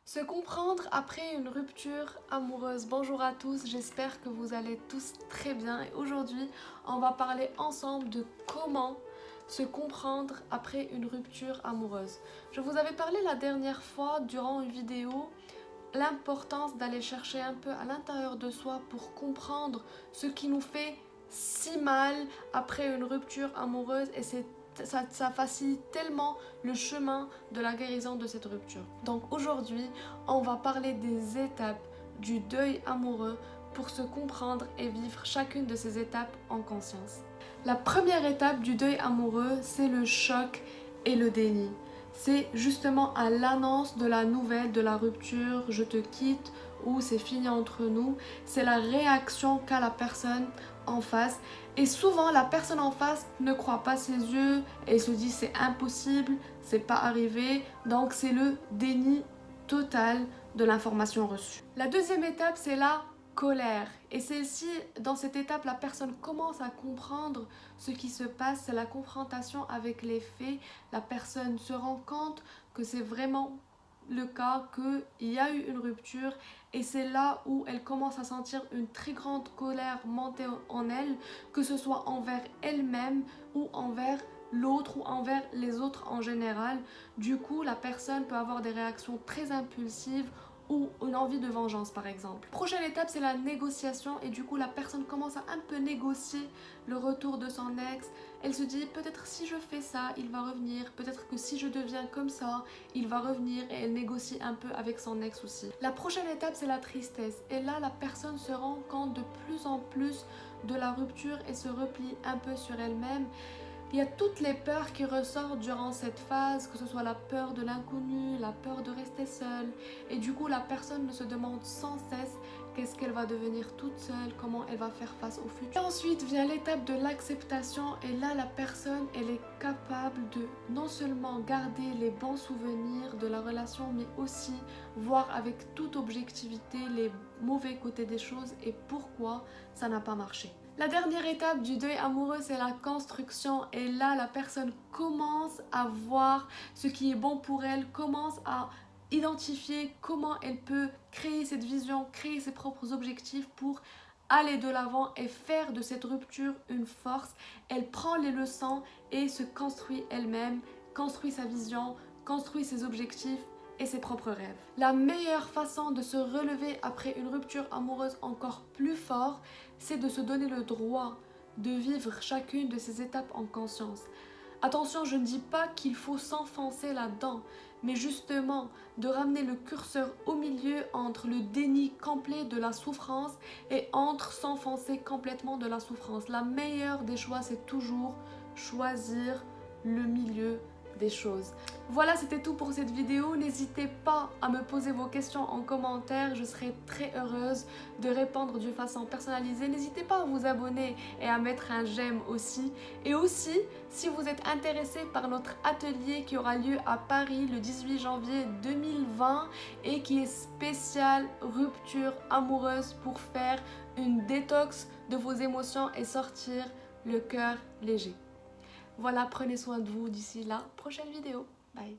Se comprendre après une rupture amoureuse. Bonjour à tous, j'espère que vous allez tous très bien. Et aujourd'hui, on va parler ensemble de comment se comprendre après une rupture amoureuse. Je vous avais parlé la dernière fois durant une vidéo l'importance d'aller chercher un peu à l'intérieur de soi pour comprendre ce qui nous fait si mal après une rupture amoureuse et ça facilite tellement le chemin de la guérison de cette rupture. Donc aujourd'hui, on va parler des étapes du deuil amoureux pour se comprendre et vivre chacune de ces étapes en conscience. La première étape du deuil amoureux, c'est le choc et le déni. C'est justement à l'annonce de la nouvelle, de la rupture, je te quitte ou c'est fini entre nous. C'est la réaction qu'a la personne en face. Et souvent, la personne en face ne croit pas ses yeux et se dit c'est impossible, c'est pas arrivé. Donc c'est le déni total de l'information reçue. La deuxième étape, c'est la colère. Et celle-ci, dans cette étape, la personne commence à comprendre ce qui se passe, c'est la confrontation avec les faits. La personne se rend compte que c'est vraiment le cas, qu'il y a eu une rupture et c'est là où elle commence à sentir une très grande colère monter en elle, que ce soit envers elle-même ou envers l'autre ou envers les autres en général. Du coup, la personne peut avoir des réactions très impulsives ou une envie de vengeance par exemple. Prochaine étape, c'est la négociation et du coup la personne commence à un peu négocier le retour de son ex. Elle se dit peut-être si je fais ça, il va revenir, peut-être que si je deviens comme ça, il va revenir et elle négocie un peu avec son ex aussi. La prochaine étape, c'est la tristesse et là la personne se rend compte de plus en plus de la rupture et se replie un peu sur elle-même. Il y a toutes les peurs qui ressortent durant cette phase, que ce soit la peur de l'inconnu, la peur de rester seule. Et du coup, la personne se demande sans cesse qu'est-ce qu'elle va devenir toute seule, comment elle va faire face au futur. Et ensuite vient l'étape de l'acceptation et là, la personne, elle est capable de non seulement garder les bons souvenirs de la relation, mais aussi voir avec toute objectivité les mauvais côtés des choses et pourquoi ça n'a pas marché. La dernière étape du deuil amoureux, c'est la construction. Et là, la personne commence à voir ce qui est bon pour elle, commence à identifier comment elle peut créer cette vision, créer ses propres objectifs pour aller de l'avant et faire de cette rupture une force. Elle prend les leçons et se construit elle-même, construit sa vision, construit ses objectifs et ses propres rêves. La meilleure façon de se relever après une rupture amoureuse encore plus fort, c'est de se donner le droit de vivre chacune de ces étapes en conscience. Attention, je ne dis pas qu'il faut s'enfoncer là-dedans, mais justement de ramener le curseur au milieu entre le déni complet de la souffrance et entre s'enfoncer complètement de la souffrance. La meilleure des choix, c'est toujours choisir le milieu des choses. Voilà, c'était tout pour cette vidéo. N'hésitez pas à me poser vos questions en commentaire. Je serai très heureuse de répondre de façon personnalisée. N'hésitez pas à vous abonner et à mettre un j'aime aussi. Et aussi, si vous êtes intéressé par notre atelier qui aura lieu à Paris le 18 janvier 2020 et qui est spécial rupture amoureuse pour faire une détox de vos émotions et sortir le cœur léger. Voilà, prenez soin de vous d'ici la prochaine vidéo. Bye.